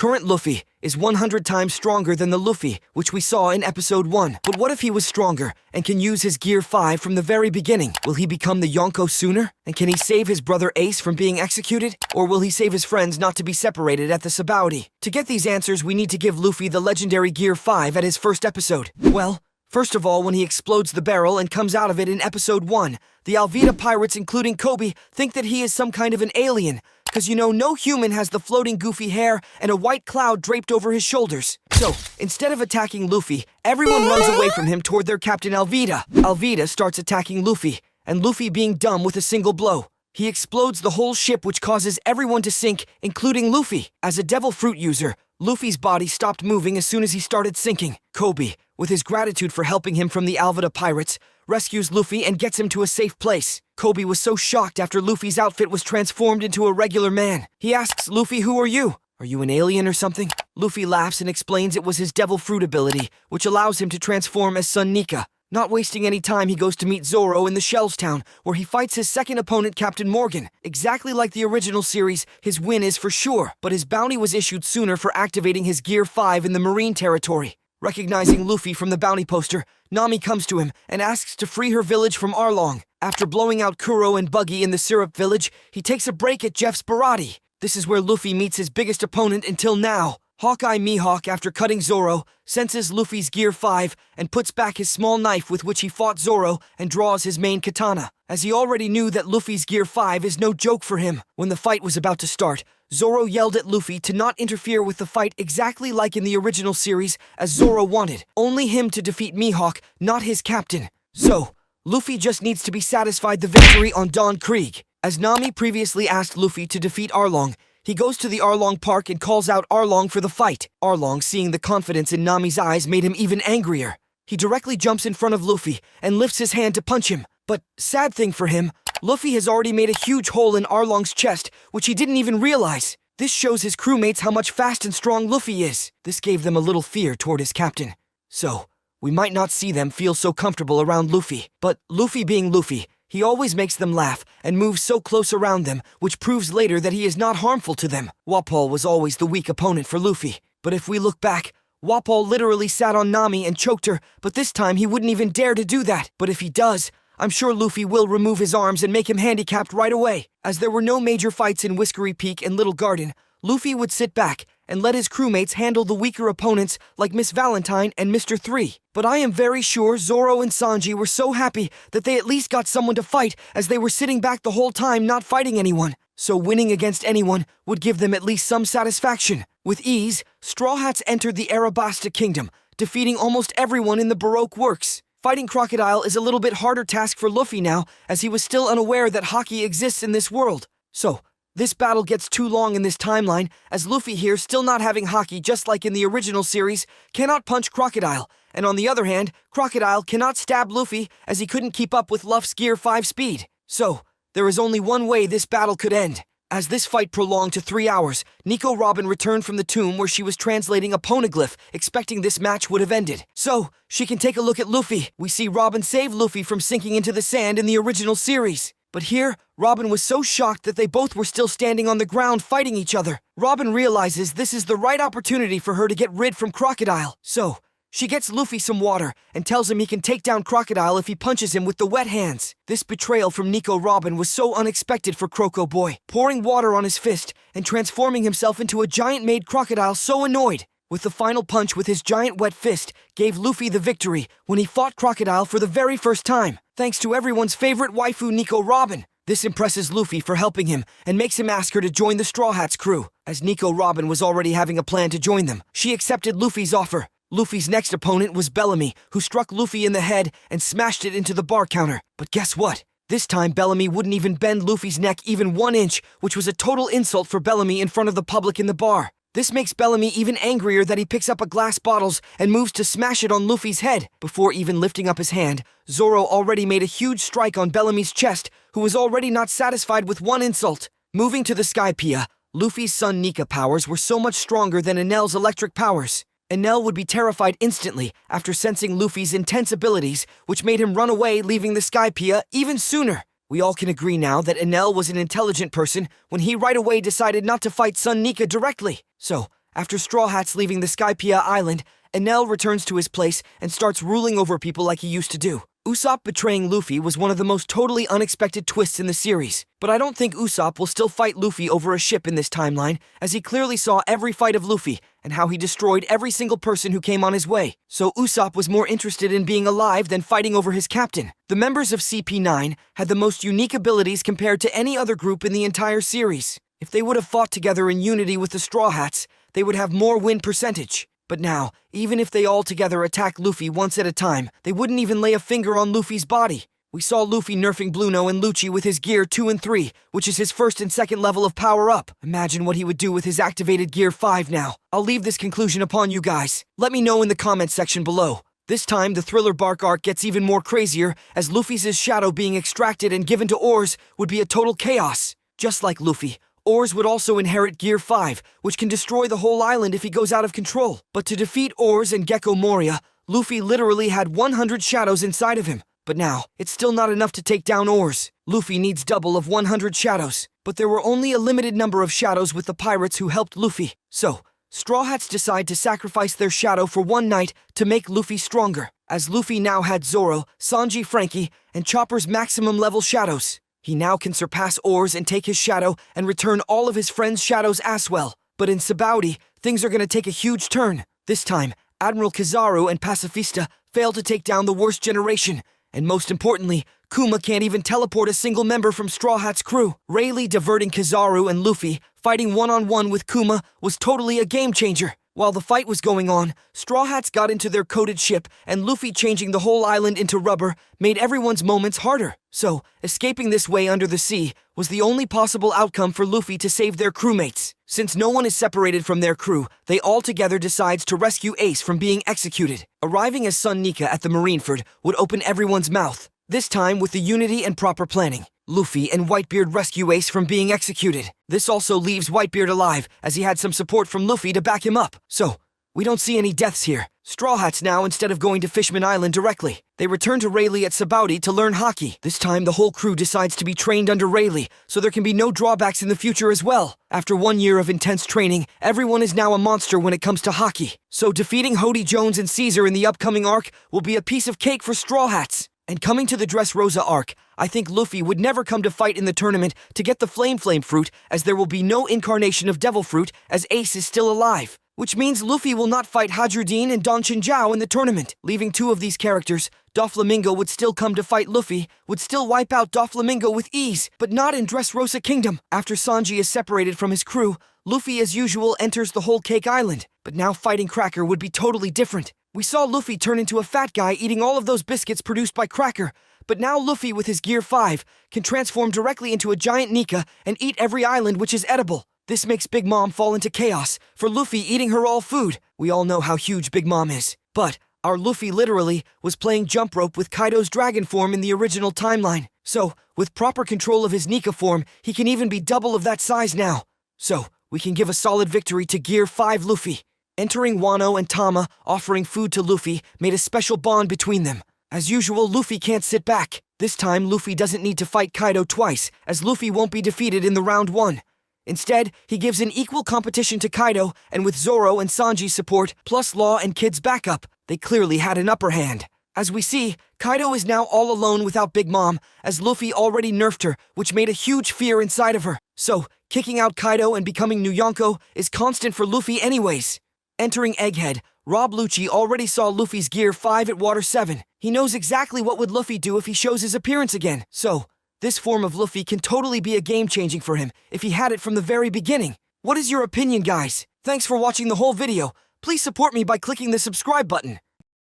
current Luffy is 100 times stronger than the Luffy which we saw in episode 1. But what if he was stronger and can use his Gear 5 from the very beginning? Will he become the Yonko sooner? And can he save his brother Ace from being executed? Or will he save his friends not to be separated at the Sabaody? To get these answers, we need to give Luffy the legendary Gear 5 at his first episode. Well, first of all, when he explodes the barrel and comes out of it in episode 1, the Alvida pirates, including Kobe, think that he is some kind of an alien. Because you know, no human has the floating goofy hair and a white cloud draped over his shoulders. So, instead of attacking Luffy, everyone runs away from him toward their captain Alvida. Alvida starts attacking Luffy, and Luffy being dumb with a single blow. He explodes the whole ship, which causes everyone to sink, including Luffy. As a devil fruit user, Luffy's body stopped moving as soon as he started sinking. Kobe, with his gratitude for helping him from the Alvida pirates, rescues Luffy and gets him to a safe place. Kobe was so shocked after Luffy's outfit was transformed into a regular man. He asks Luffy, "Who are you? Are you an alien or something?" Luffy laughs and explains it was his devil fruit ability, which allows him to transform as Son Nika. Not wasting any time, he goes to meet Zoro in the Shells Town, where he fights his second opponent, Captain Morgan. Exactly like the original series, his win is for sure, but his bounty was issued sooner for activating his Gear 5 in the Marine territory. Recognizing Luffy from the bounty poster, Nami comes to him and asks to free her village from Arlong. After blowing out Kuro and Buggy in the Syrup Village, he takes a break at Jeff's Sabaody. This is where Luffy meets his biggest opponent until now. Hawkeye Mihawk, after cutting Zoro, senses Luffy's Gear 5 and puts back his small knife with which he fought Zoro and draws his main katana, as he already knew that Luffy's Gear 5 is no joke for him. When the fight was about to start, Zoro yelled at Luffy to not interfere with the fight exactly like in the original series, as Zoro wanted only him to defeat Mihawk, not his captain. So, Luffy just needs to be satisfied the victory on Dawn Creek. As Nami previously asked Luffy to defeat Arlong, he goes to the Arlong Park and calls out Arlong for the fight. Arlong, seeing the confidence in Nami's eyes, made him even angrier. He directly jumps in front of Luffy and lifts his hand to punch him. But, sad thing for him, Luffy has already made a huge hole in Arlong's chest, which he didn't even realize. This shows his crewmates how much fast and strong Luffy is. This gave them a little fear toward his captain. So, we might not see them feel so comfortable around Luffy. But Luffy being Luffy, he always makes them laugh and moves so close around them, which proves later that he is not harmful to them. Wapol was always the weak opponent for Luffy. But if we look back, Wapol literally sat on Nami and choked her, but this time he wouldn't even dare to do that. But if he does, I'm sure Luffy will remove his arms and make him handicapped right away. As there were no major fights in Whiskery Peak and Little Garden, Luffy would sit back and let his crewmates handle the weaker opponents like Miss Valentine and Mr. 3. But I am very sure Zoro and Sanji were so happy that they at least got someone to fight, as they were sitting back the whole time not fighting anyone. So winning against anyone would give them at least some satisfaction. With ease, Straw Hats entered the Arabasta Kingdom, defeating almost everyone in the Baroque works. Fighting Crocodile is a little bit harder task for Luffy now, as he was still unaware that Haki exists in this world. So, this battle gets too long in this timeline, as Luffy here, still not having Haki just like in the original series, cannot punch Crocodile, and on the other hand, Crocodile cannot stab Luffy as he couldn't keep up with Luffy's Gear 5 speed. So, there is only one way this battle could end. As this fight prolonged to 3 hours, Nico Robin returned from the tomb where she was translating a poneglyph, expecting this match would have ended. So, she can take a look at Luffy. We see Robin save Luffy from sinking into the sand in the original series. But here, Robin was so shocked that they both were still standing on the ground fighting each other. Robin realizes this is the right opportunity for her to get rid from Crocodile. So, she gets Luffy some water and tells him he can take down Crocodile if he punches him with the wet hands. This betrayal from Nico Robin was so unexpected for Croco Boy, pouring water on his fist and transforming himself into a giant-made crocodile, so annoyed. With the final punch with his giant wet fist, gave Luffy the victory when he fought Crocodile for the very first time, thanks to everyone's favorite waifu Nico Robin. This impresses Luffy for helping him and makes him ask her to join the Straw Hats crew. As Nico Robin was already having a plan to join them, she accepted Luffy's offer. Luffy's next opponent was Bellamy, who struck Luffy in the head and smashed it into the bar counter. But guess what? This time Bellamy wouldn't even bend Luffy's neck even 1 inch, which was a total insult for Bellamy in front of the public in the bar. This makes Bellamy even angrier that he picks up a glass bottles and moves to smash it on Luffy's head. Before even lifting up his hand, Zoro already made a huge strike on Bellamy's chest, who was already not satisfied with 1 insult. Moving to the Skypiea, Luffy's son Nika powers were so much stronger than Enel's electric powers. Enel would be terrified instantly after sensing Luffy's intense abilities, which made him run away, leaving the Skypiea even sooner. We all can agree now that Enel was an intelligent person when he right away decided not to fight son Nika directly. So, After Straw Hats leaving the Skypiea Island, Enel returns to his place and starts ruling over people like he used to do. Usopp betraying Luffy was one of the most totally unexpected twists in the series, but I don't think Usopp will still fight Luffy over a ship in this timeline, as he clearly saw every fight of Luffy and how he destroyed every single person who came on his way. So Usopp was more interested in being alive than fighting over his captain. The members of CP9 had the most unique abilities compared to any other group in the entire series. If they would have fought together in unity with the Straw Hats, they would have more win percentage. But now, even if they all together attack Luffy once at a time, they wouldn't even lay a finger on Luffy's body. We saw Luffy nerfing Blueno and Lucci with his Gear 2 and 3, which is his first and second level of power up. Imagine what he would do with his activated Gear 5 now. I'll leave this conclusion upon you guys. Let me know in the comments section below. This time, the Thriller Bark arc gets even more crazier, as Luffy's shadow being extracted and given to Oars would be a total chaos. Just like Luffy, Oars would also inherit Gear 5, which can destroy the whole island if he goes out of control. But to defeat Oars and Gecko Moria, Luffy literally had 100 shadows inside of him. But now, it's still not enough to take down Oars. Luffy needs double of 100 shadows. But there were only a limited number of shadows with the pirates who helped Luffy. So, Straw Hats decide to sacrifice their shadow for one night to make Luffy stronger, as Luffy now had Zoro, Sanji, Frankie, and Chopper's maximum level shadows. He now can surpass Oars and take his shadow and return all of his friends' shadows as well. But in Sabaody, things are going to take a huge turn. This time, Admiral Kizaru and Pacifista fail to take down the worst generation. And most importantly, Kuma can't even teleport a single member from Straw Hat's crew. Rayleigh diverting Kizaru and Luffy, fighting one-on-one with Kuma, was totally a game changer. While the fight was going on, Straw Hats got into their coated ship, and Luffy changing the whole island into rubber made everyone's moments harder. So, escaping this way under the sea was the only possible outcome for Luffy to save their crewmates. Since no one is separated from their crew, they all together decides to rescue Ace from being executed. Arriving as Son Nika at the Marineford would open everyone's mouth, this time with the unity and proper planning. Luffy and Whitebeard rescue Ace from being executed. This also leaves Whitebeard alive, as he had some support from Luffy to back him up. So, we don't see any deaths here. Straw Hats now, instead of going to Fishman Island directly, they return to Rayleigh at Sabaody to learn Haki. This time, the whole crew decides to be trained under Rayleigh, so there can be no drawbacks in the future as well. After 1 year of intense training, everyone is now a monster when it comes to Haki. So defeating Hody Jones and Caesar in the upcoming arc will be a piece of cake for Straw Hats. And coming to the Dressrosa arc, I think Luffy would never come to fight in the tournament to get the Flame Fruit, as there will be no incarnation of Devil Fruit, as Ace is still alive. Which means Luffy will not fight Hadroudine and Don Chinjao in the tournament. Leaving two of these characters, Doflamingo would still come to fight Luffy, would still wipe out Doflamingo with ease, but not in Dressrosa Kingdom. After Sanji is separated from his crew, Luffy as usual enters the Whole Cake Island, but now fighting Cracker would be totally different. We saw Luffy turn into a fat guy eating all of those biscuits produced by Cracker, but now Luffy with his Gear 5 can transform directly into a giant Nika and eat every island which is edible. This makes Big Mom fall into chaos, for Luffy eating her all food. We all know how huge Big Mom is. But our Luffy literally was playing jump rope with Kaido's dragon form in the original timeline. So, with proper control of his Nika form, he can even be double of that size now. So, we can give a solid victory to Gear 5 Luffy. Entering Wano and Tama, offering food to Luffy, made a special bond between them. As usual, Luffy can't sit back. This time, Luffy doesn't need to fight Kaido twice, as Luffy won't be defeated in the round 1. Instead, he gives an equal competition to Kaido, and with Zoro and Sanji's support, plus Law and Kid's backup, they clearly had an upper hand. As we see, Kaido is now all alone without Big Mom, as Luffy already nerfed her, which made a huge fear inside of her. So, kicking out Kaido and becoming New Yonko is constant for Luffy anyways. Entering Egghead, Rob Lucci already saw Luffy's Gear 5 at Water 7. He knows exactly what would Luffy do if he shows his appearance again. So, this form of Luffy can totally be a game-changing for him if he had it from the very beginning. What is your opinion, guys? Thanks for watching the whole video. Please support me by clicking the subscribe button.